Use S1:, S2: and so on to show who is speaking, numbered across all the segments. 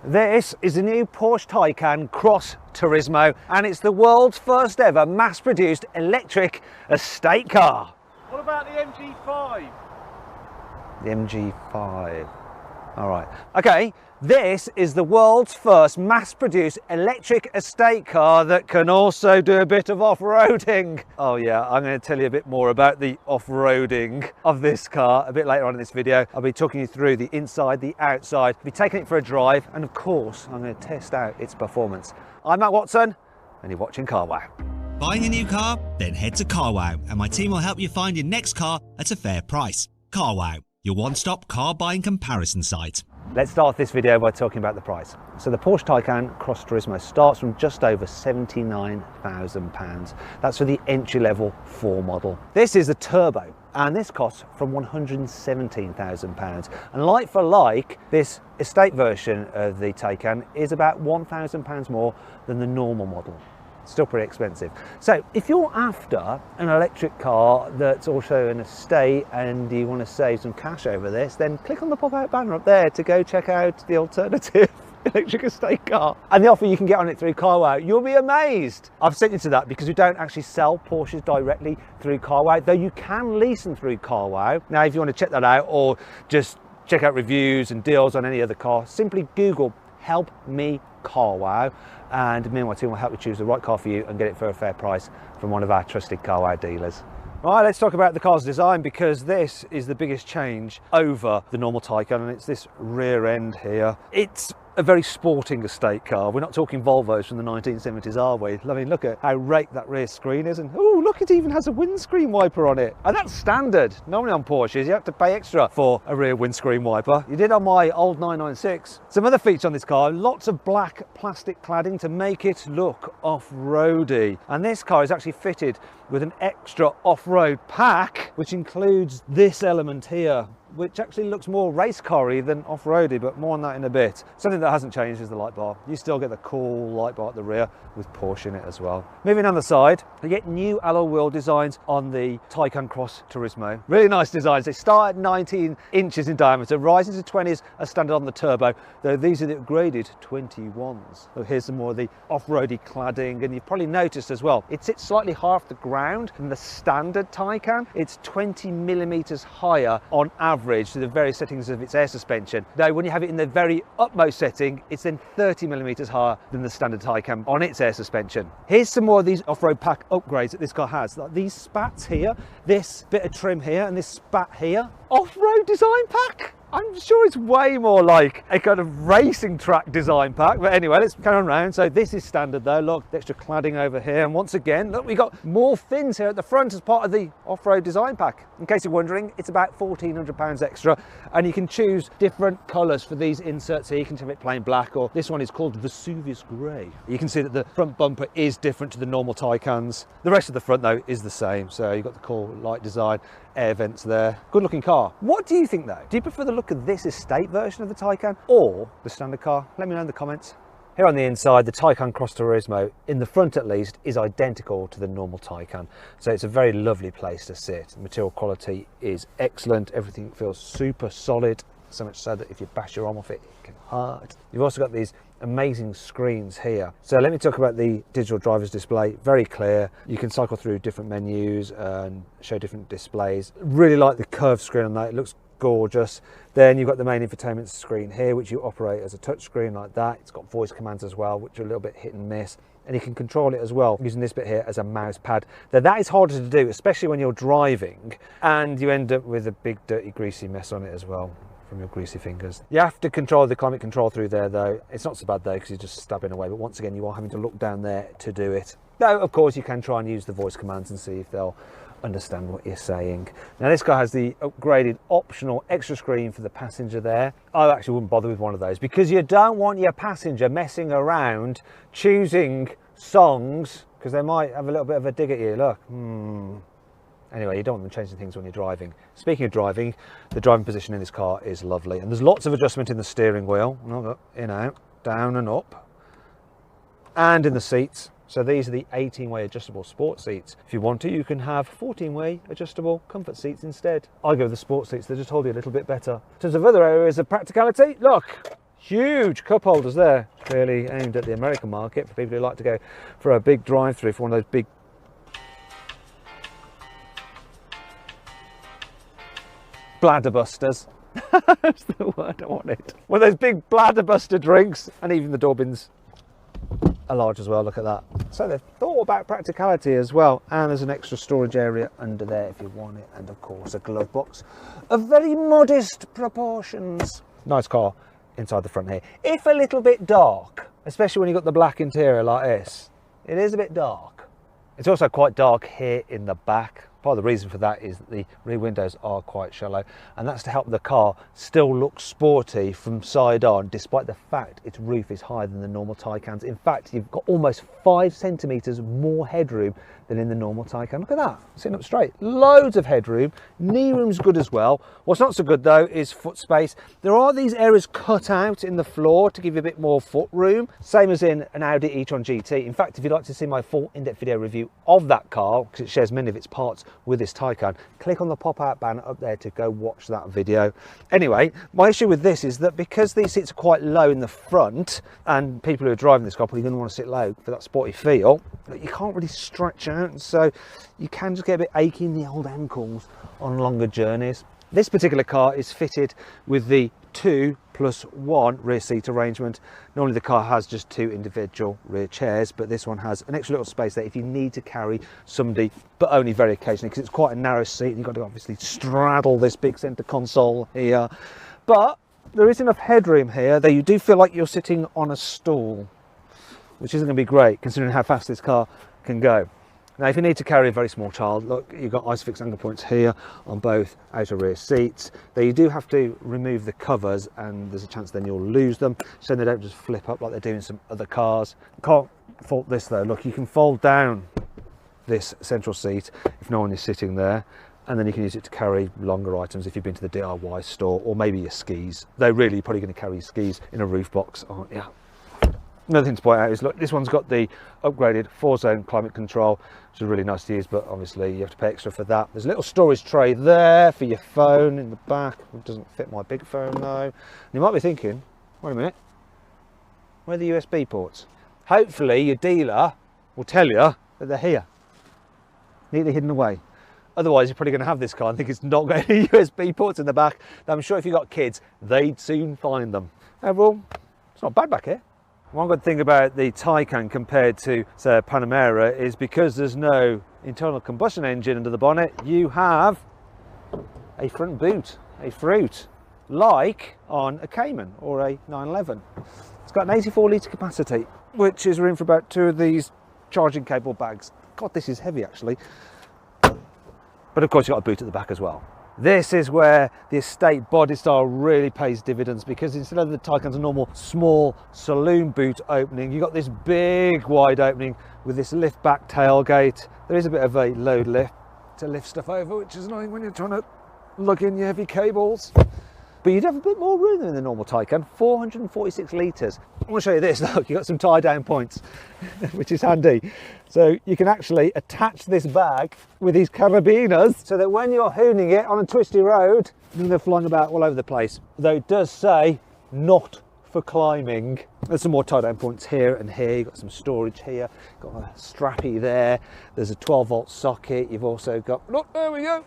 S1: This is the new Porsche Taycan Cross Turismo, and it's the world's first ever mass-produced electric estate car.
S2: What about the MG5?
S1: The MG5. All right. Okay, this is the world's first mass-produced electric estate car that can also do a bit of off-roading. Oh yeah, I'm going to tell you a bit more about the off-roading of this car a bit later on in this video. I'll be talking you through the inside, the outside, I'll be taking it for a drive, and of course, I'm going to test out its performance. I'm Matt Watson, and you're watching Carwow.
S3: Buying a new car? Then head to Carwow, and my team will help you find your next car at a fair price. Carwow, your one-stop car buying comparison site.
S1: Let's start this video by talking about the price. So the Porsche Taycan Cross Turismo starts from just over £79,000. That's for the entry-level 4 model. This is a turbo, and this costs from £117,000. And like for like, this estate version of the Taycan is about £1,000 more than the normal model. Still pretty expensive. So if you're after an electric car that's also an estate and you want to save some cash over this, then click on the pop-out banner up there to go check out the alternative electric estate car and the offer you can get on it through Carwow. You'll be amazed. I've sent you to that because we don't actually sell Porsches directly through Carwow, though you can lease them through Carwow. Now if you want to check that out or just check out reviews and deals on any other car, simply Google "Help Me Carwow" and me and my team will help you choose the right car for you and get it for a fair price from one of our trusted Carwow dealers. Right, let's talk about the car's design, because this is the biggest change over the normal Taycan, and it's this rear end here. It's a very sporting estate car. We're not talking Volvos from the 1970s, are we? I mean, look at how raked that rear screen is, and oh, look, it even has a windscreen wiper on it. And that's standard. Normally on Porsches, you have to pay extra for a rear windscreen wiper. You did on my old 996. Some other features on this car, lots of black plastic cladding to make it look off-roady. And this car is actually fitted with an extra off-road pack, which includes this element here, which actually looks more race car-y than off-roady, but more on that in a bit. Something that hasn't changed is the light bar. You still get the cool light bar at the rear with Porsche in it as well. Moving on the side, you get new alloy wheel designs on the Taycan Cross Turismo. Really nice designs. They start at 19 inches in diameter, rising to 20s as standard on the turbo, though these are the upgraded 21s. So here's some more of the off-roady cladding, and you've probably noticed as well, it sits slightly higher off the ground than the standard Taycan. It's 20 millimeters higher on average to the various settings of its air suspension. Now, when you have it in the very utmost setting, it's then 30 millimeters higher than the standard Taycan on its air suspension. Here's some more of these off-road pack upgrades that this car has. Like these spats here, this bit of trim here, and this spat here. Off-road design pack? I'm sure it's way more like a kind of racing track design pack, but anyway, let's carry on round. So this is standard though, look, the extra cladding over here, and once again, look, we got more fins here at the front as part of the off-road design pack. In case you're wondering, it's about £1,400 extra, and you can choose different colours for these inserts here. You can have it plain black, or this one is called Vesuvius Grey. You can see that the front bumper is different to the normal Taycans. The rest of the front though is the same, so you've got the cool light design, air vents there. Good looking car. What do you think though? Do you prefer the look of this estate version of the Taycan or the standard car? Let me know in the comments. Here on the inside, the Taycan Cross Turismo, in the front at least, is identical to the normal Taycan. So it's a very lovely place to sit. The material quality is excellent. Everything feels super solid. So much so that if you bash your arm off it, it can hurt. You've also got these amazing screens here. So let me talk about the digital driver's display. Very clear. You can cycle through different menus and show different displays. Really like the curved screen on that. It looks gorgeous. Then you've got the main infotainment screen here, which you operate as a touch screen like that. It's got voice commands as well, which are a little bit hit and miss. And you can control it as well using this bit here as a mouse pad. Now that is harder to do, especially when you're driving and you end up with a big dirty greasy mess on it as well from your greasy fingers. You have to control the climate control through there though. It's not so bad though because you're just stabbing away, but once again you are having to look down there to do it. Though of course you can try and use the voice commands and see if they'll understand what you're saying. Now this car has the upgraded optional extra screen for the passenger there. I actually wouldn't bother with one of those because you don't want your passenger messing around choosing songs because they might have a little bit of a dig at you. Look, Anyway, you don't want them changing things when you're driving. Speaking of driving, the driving position in this car is lovely, and there's lots of adjustment in the steering wheel, in, out, down and up, and in the seats. So these are the 18-way adjustable sport seats. If you want to, you can have 14-way adjustable comfort seats instead. I go with the sport seats, they just hold you a little bit better. In terms of other areas of practicality, look, Huge cup holders there, clearly aimed at the American market for people who like to go for a big drive-through for one of those big bladder busters. That's the word I wanted. One of those big bladder buster drinks, and even the door bins are large as well. Look at that. So they've thought about practicality as well, and there's an extra storage area under there if you want it, and of course a glove box of very modest proportions. Nice car inside the front here, if a little bit dark, especially when you've got the black interior like this. It is a bit dark. It's also quite dark here in the back. Part of the reason for that is that the rear windows are quite shallow, and that's to help the car still look sporty from side on, despite the fact its roof is higher than the normal Taycans. In fact, you've got almost 5 centimetres more headroom than in the normal Taycan. Look at that, sitting up straight. Loads of headroom. Knee room's good as well. What's not so good though is foot space. There are these areas cut out in the floor to give you a bit more foot room, same as in an Audi e-tron GT. In fact, if you'd like to see my full in-depth video review of that car, because it shares many of its parts with this Taycan, click on the pop-out banner up there to go watch that video. Anyway, my issue with this is that because these seats are quite low in the front, and people who are driving this car are probably going to want to sit low for that sporty feel, you can't really stretch out, so you can just get a bit achy in the old ankles on longer journeys. This particular car is fitted with the 2+1 rear seat arrangement. Normally the car has just 2 individual rear chairs, but this one has an extra little space there if you need to carry somebody, but only very occasionally, because it's quite a narrow seat and you've got to obviously straddle this big centre console here. But there is enough headroom here that you do feel like you're sitting on a stool, which isn't going to be great considering how fast this car can go. Now, if you need to carry a very small child, look, you've got ISOFIX anchor points here on both outer rear seats. Though you do have to remove the covers, and there's a chance then you'll lose them, so they don't just flip up like they do in some other cars. Can't fault this though. Look, you can fold down this central seat if no one is sitting there, and then you can use it to carry longer items if you've been to the DIY store, or maybe your skis. Though really, you're probably going to carry your skis in a roof box, aren't you? Another thing to point out is, look, this one's got the upgraded 4-zone climate control, which is really nice to use, but obviously you have to pay extra for that. There's a little storage tray there for your phone in the back. It doesn't fit my big phone though. And you might be thinking, wait a minute, where are the USB ports? Hopefully your dealer will tell you that they're here, neatly hidden away. Otherwise, you're probably going to have this car and think it's not got any USB ports in the back. I'm sure if you've got kids, they'd soon find them. Overall, it's not bad back here. One good thing about the Taycan compared to, say, a Panamera is because there's no internal combustion engine under the bonnet, you have a front boot, a fruit, like on a Cayman or a 911. It's got an 84 litre capacity, which is room for about 2 of these charging cable bags. God, this is heavy actually. But of course you've got a boot at the back as well. This is where the estate body style really pays dividends, because instead of the Taycan's normal small saloon boot opening, you've got this big wide opening with this lift back tailgate. There is a bit of a load lift to lift stuff over, which is annoying when you're trying to lug in your heavy cables. But you'd have a bit more room than in the normal Taycan, 446 litres. I want to show you this, look, you've got some tie down points, which is handy. So you can actually attach this bag with these carabiners so that when you're hooning it on a twisty road, they're flying about all over the place. Though it does say, not for climbing. There's some more tie down points here and here. You've got some storage here, got a strappy there. There's a 12-volt socket. You've also got, look, there we go.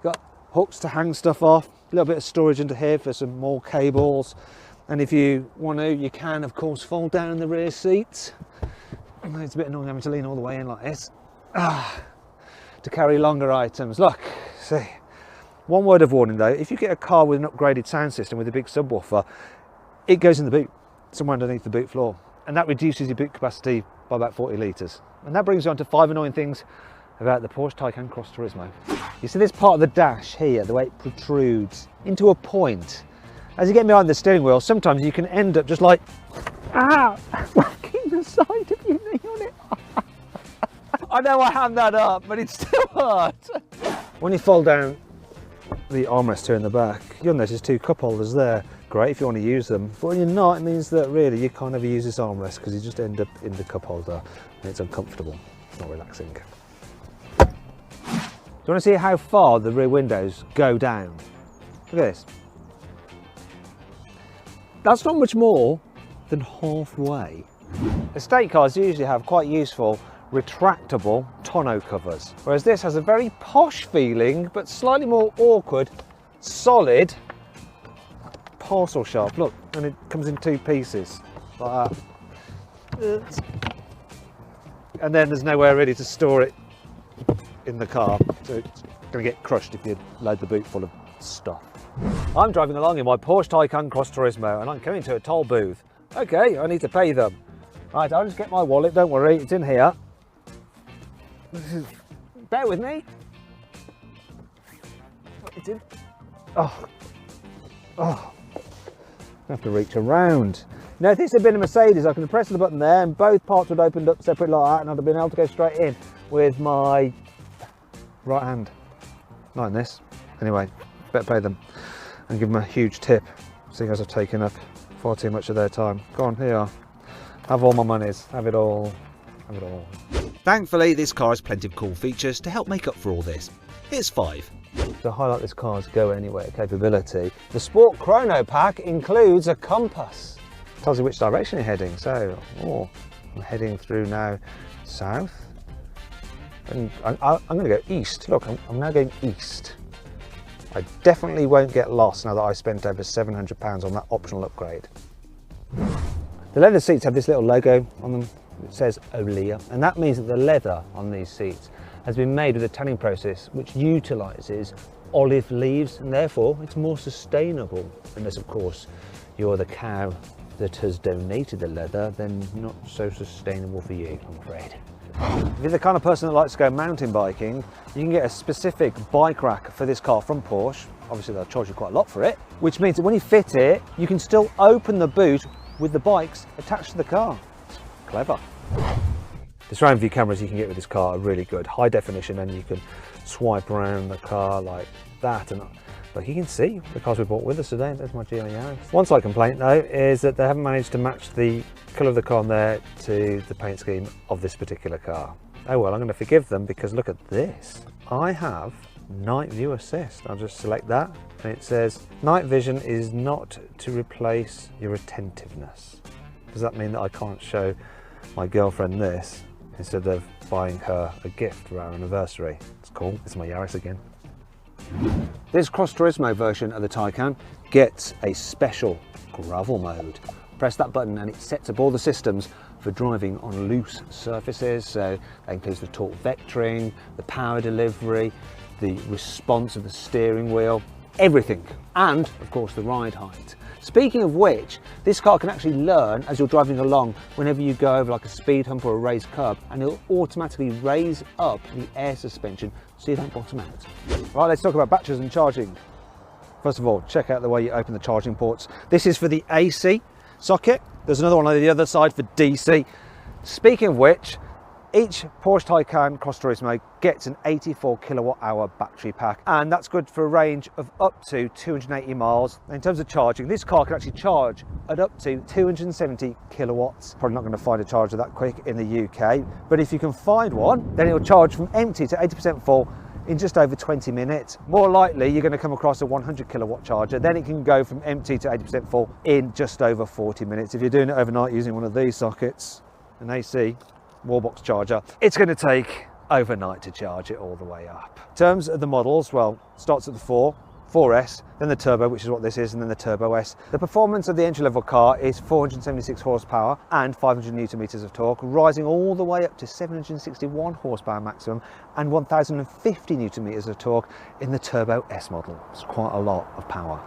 S1: Got hooks to hang stuff off. A little bit of storage under here for some more cables, and if you want to, you can of course fold down the rear seats. It's a bit annoying having to lean all the way in like this to carry longer items. Look, see, one word of warning though, if you get a car with an upgraded sound system with a big subwoofer, it goes in the boot, somewhere underneath the boot floor, and that reduces your boot capacity by about 40 litres. And that brings you on to 5 annoying things about the Porsche Taycan Cross Turismo. You see this part of the dash here, the way it protrudes into a point. As you get behind the steering wheel, sometimes you can end up just like, whacking the side of your knee on it. I know I hand that up, but it's still hard. When you fold down the armrest here in the back, you'll notice 2 cup holders there. Great if you want to use them, but when you're not, it means that really you can't ever use this armrest because you just end up in the cup holder and it's uncomfortable, it's not relaxing. Do you want to see how far the rear windows go down? Look at this. That's not much more than halfway. Estate cars usually have quite useful retractable tonneau covers, whereas this has a very posh feeling but slightly more awkward, solid parcel shelf. Look, and it comes in 2 pieces like that. And then there's nowhere really to store it in the car, so it's going to get crushed if you load the boot full of stuff. I'm driving along in my Porsche Taycan Cross Turismo and I'm coming to a toll booth. Okay, I need to pay them. Right, I'll just get my wallet, don't worry, it's in here. Bear with me. It's in. Oh. I have to reach around. Now, if this had been a Mercedes, I could have pressed the button there and both parts would have opened up separate like that and I'd have been able to go straight in with my right hand. Not in this. Anyway, better pay them and give them a huge tip, seeing as I've taken up far too much of their time. Go on, here you are. Have all my monies. Have it all. Have it all.
S3: Thankfully, this car has plenty of cool features to help make up for all this. Here's 5.
S1: To highlight this car's go anywhere capability, the Sport Chrono Pack includes a compass. Tells you which direction you're heading. So, I'm heading through now south. And I'm going to go east. Look, I'm now going east. I definitely won't get lost now that I've spent over £700 on that optional upgrade. The leather seats have this little logo on them. It says Olia, and that means that the leather on these seats has been made with a tanning process which utilises olive leaves, and therefore it's more sustainable. Unless, of course, you're the cow that has donated the leather, then not so sustainable for you, I'm afraid. If you're the kind of person that likes to go mountain biking, you can get a specific bike rack for this car from Porsche. Obviously they'll charge you quite a lot for it, which means that when you fit it, you can still open the boot with the bikes attached to the car. It's clever. The surround view cameras you can get with this car are really good, high definition, and you can swipe around the car like that. And like you can see the cars we bought with us today. There's my GL Yaris. One slight complaint though is that they haven't managed to match the colour of the car on there to the paint scheme of this particular car. Oh well, I'm going to forgive them because look at this. I have night view assist. I'll just select that and it says night vision is not to replace your attentiveness. Does that mean that I can't show my girlfriend this instead of buying her a gift for our anniversary? It's cool. It's my Yaris again. This Cross Turismo version of the Taycan gets a special gravel mode. Press that button and it sets up all the systems for driving on loose surfaces. So that includes the torque vectoring, the power delivery, the response of the steering wheel, everything, and of course the ride height. Speaking of which, this car can actually learn as you're driving along whenever you go over like a speed hump or a raised curb, and it'll automatically raise up the air suspension so you don't bottom out. Right, let's talk about batteries and charging. First of all, check out the way you open the charging ports. This is for the AC socket. There's another one on the other side for DC. Speaking of which, each Porsche Taycan Cross Turismo gets an 84 kilowatt hour battery pack, and that's good for a range of up to 280 miles. In terms of charging, this car can actually charge at up to 270 kilowatts. Probably not going to find a charger that quick in the UK, but if you can find one, then it'll charge from empty to 80% full in just over 20 minutes. More likely, you're going to come across a 100 kilowatt charger, then it can go from empty to 80% full in just over 40 minutes. If you're doing it overnight using one of these sockets, an AC wallbox charger, it's going to take overnight to charge it all the way up. In terms of the models, well, starts at the 4S, then the Turbo, which is what this is, and then the Turbo S. The performance of the entry-level car is 476 horsepower and 500 newton meters of torque, rising all the way up to 761 horsepower maximum and 1050 newton meters of torque in the Turbo S model. It's quite a lot of power.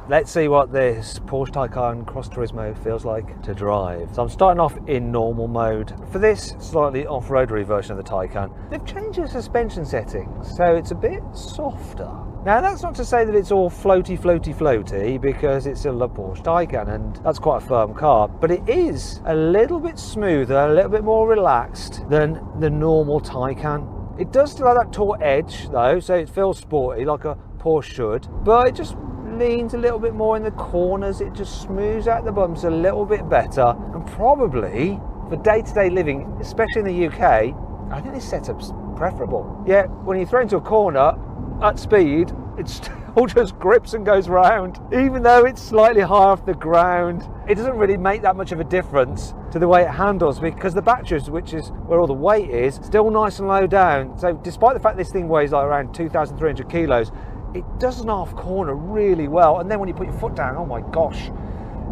S1: Let's see what this Porsche Taycan Cross Turismo feels like to drive. So I'm starting off in normal mode. For this slightly off-roadery version of the Taycan, they've changed the suspension settings, so it's a bit softer. Now that's not to say that it's all floaty, because it's still a Porsche Taycan and that's quite a firm car, but it is a little bit smoother, a little bit more relaxed than the normal Taycan. It does still have that taut edge though, so it feels sporty like a Porsche should, but it just leans a little bit more in the corners. It just smooths out the bumps a little bit better, and probably for day-to-day living, especially in the UK, I think this setup's preferable. Yeah, when you throw into a corner at speed, it's all just grips and goes round. Even though it's slightly high off the ground, it doesn't really make that much of a difference to the way it handles, because the batteries, which is where all the weight is, still nice and low down. So despite the fact this thing weighs like around 2,300 kilos, it does an half corner really well. And then when you put your foot down, oh my gosh,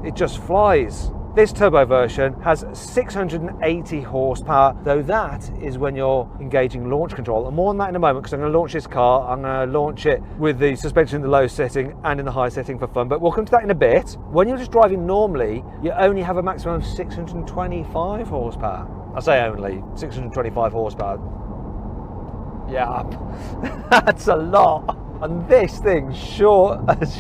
S1: it just flies. This turbo version has 680 horsepower, though that is when you're engaging launch control. And more on that in a moment, because I'm going to launch this car. I'm going to launch it with the suspension in the low setting and in the high setting for fun, but we'll come to that in a bit. When you're just driving normally, you only have a maximum of 625 horsepower. I say only, 625 horsepower. Yeah, that's a lot. And this thing short as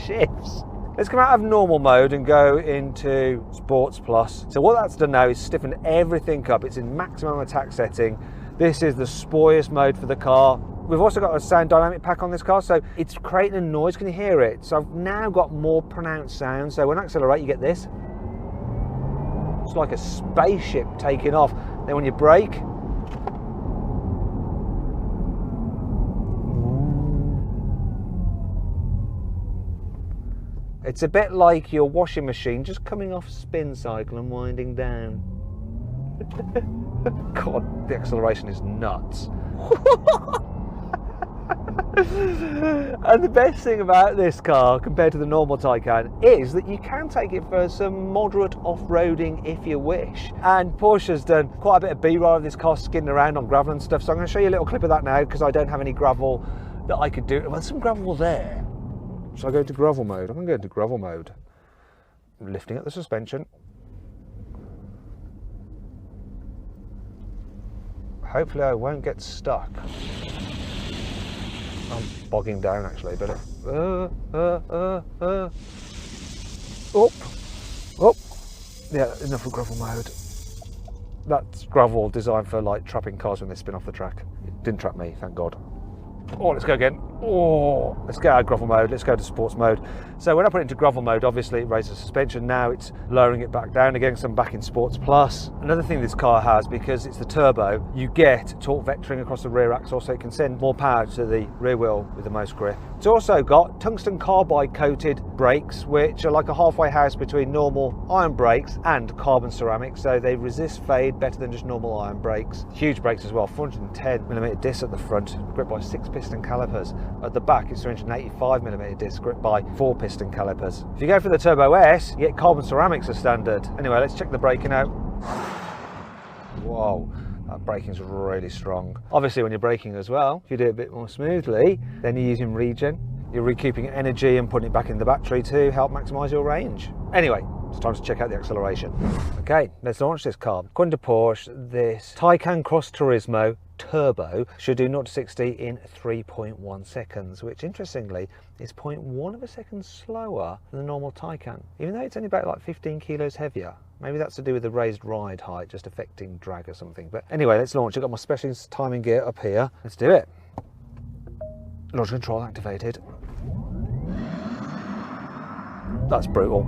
S1: shifts. Let's come out of normal mode and go into Sports Plus. So what that's done now is stiffen everything up. It's in maximum attack setting. This is the spoiest mode for the car. We've also got a sound dynamic pack on this car, so it's creating a noise. Can you hear it? So I've now got more pronounced sound. So when I accelerate, you get this. It's like a spaceship taking off. Then when you brake, it's a bit like your washing machine just coming off spin cycle and winding down. God, the acceleration is nuts. And the best thing about this car compared to the normal Taycan is that you can take it for some moderate off-roading if you wish. And Porsche's done quite a bit of B-roll of this car skidding around on gravel and stuff, so I'm going to show you a little clip of that now because I don't have any gravel that I could do. Well, there's some gravel there. So I go into gravel mode. I'm going to go into gravel mode. Lifting up the suspension. Hopefully I won't get stuck. I'm bogging down actually, but oh, yeah, enough of gravel mode. That's gravel designed for like trapping cars when they spin off the track. It didn't trap me, thank God. Oh, let's go again. Oh, let's get out of gravel mode. Let's go to sports mode. So when I put it into gravel mode, obviously it raises suspension. Now it's lowering it back down again, so I'm back in sports plus. Another thing this car has, because it's the turbo, you get torque vectoring across the rear axle, so it can send more power to the rear wheel with the most grip. It's also got tungsten carbide coated brakes, which are like a halfway house between normal iron brakes and carbon ceramic, so they resist fade better than just normal iron brakes. Huge brakes as well, 410mm disc at the front, gripped by 6 piston calipers. At the back it's 385mm disc gripped by 4 piston calipers. If you go for the Turbo S, you get carbon ceramics as standard. Anyway, let's check the braking out. Whoa, that braking's really strong. Obviously when you're braking as well, if you do it a bit more smoothly, then you're using regen. You're recouping energy and putting it back in the battery to help maximise your range. Anyway, it's time to check out the acceleration. Okay, let's launch this car. According to Porsche, this Taycan Cross Turismo Turbo should do 0 to 60 in 3.1 seconds, which interestingly is 0.1 of a second slower than the normal Taycan, even though it's only about like 15 kilos heavier. Maybe that's to do with the raised ride height just affecting drag or something. But anyway, let's launch. I've got my specialist timing gear up here. Let's do it. Launch control activated. That's brutal.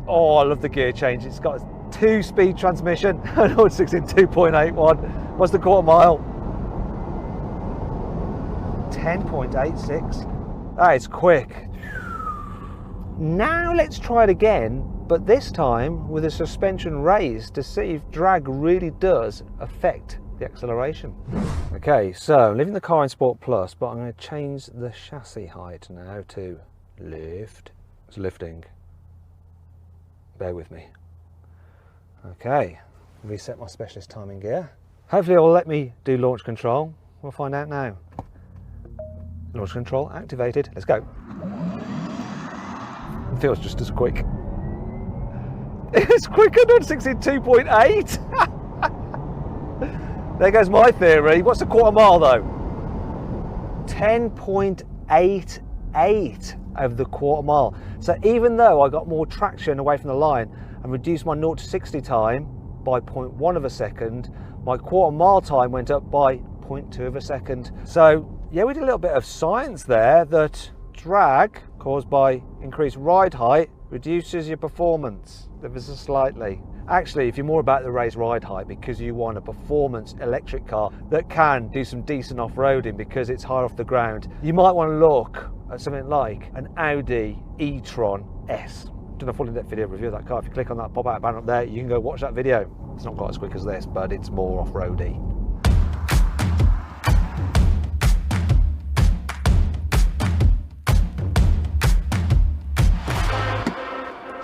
S1: Oh, I love the gear change. It's got a 2-speed transmission, and 0 to 60 in 2.81. What's the quarter mile? 10.86. That is quick. Now let's try it again, but this time with the suspension raised to see if drag really does affect the acceleration. Okay, so I'm leaving the car in Sport Plus, but I'm going to change the chassis height now to lift. It's lifting. Bear with me. Okay, reset my specialist timing gear. Hopefully it'll let me do launch control. We'll find out now. Launch control activated. Let's go. It feels just as quick. It's quicker than 62.8. There goes my theory. What's a quarter mile though? 10.88 over the quarter mile. So even though I got more traction away from the line and reduced my 0 to 60 time by 0.1 of a second, my quarter mile time went up by 0.2 of a second. So yeah, we did a little bit of science there, that drag caused by increased ride height reduces your performance ever so slightly. Actually, if you're more about the race ride height because you want a performance electric car that can do some decent off-roading because it's high off the ground, you might want to look at something like an Audi e-tron S. I've done a full in-depth video review of that car. If you click on that pop-out banner up there, you can go watch that video. It's not quite as quick as this, but it's more off-roady.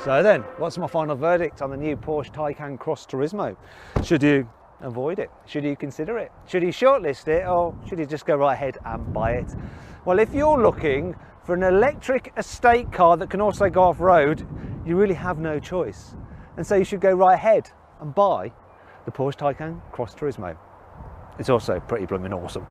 S1: So then, what's my final verdict on the new Porsche Taycan Cross Turismo? Should you avoid it? Should you consider it? Should you shortlist it, or should you just go right ahead and buy it? Well, if you're looking for an electric estate car that can also go off-road, you really have no choice. And so you should go right ahead and buy the Porsche Taycan Cross Turismo. It's also pretty blooming awesome.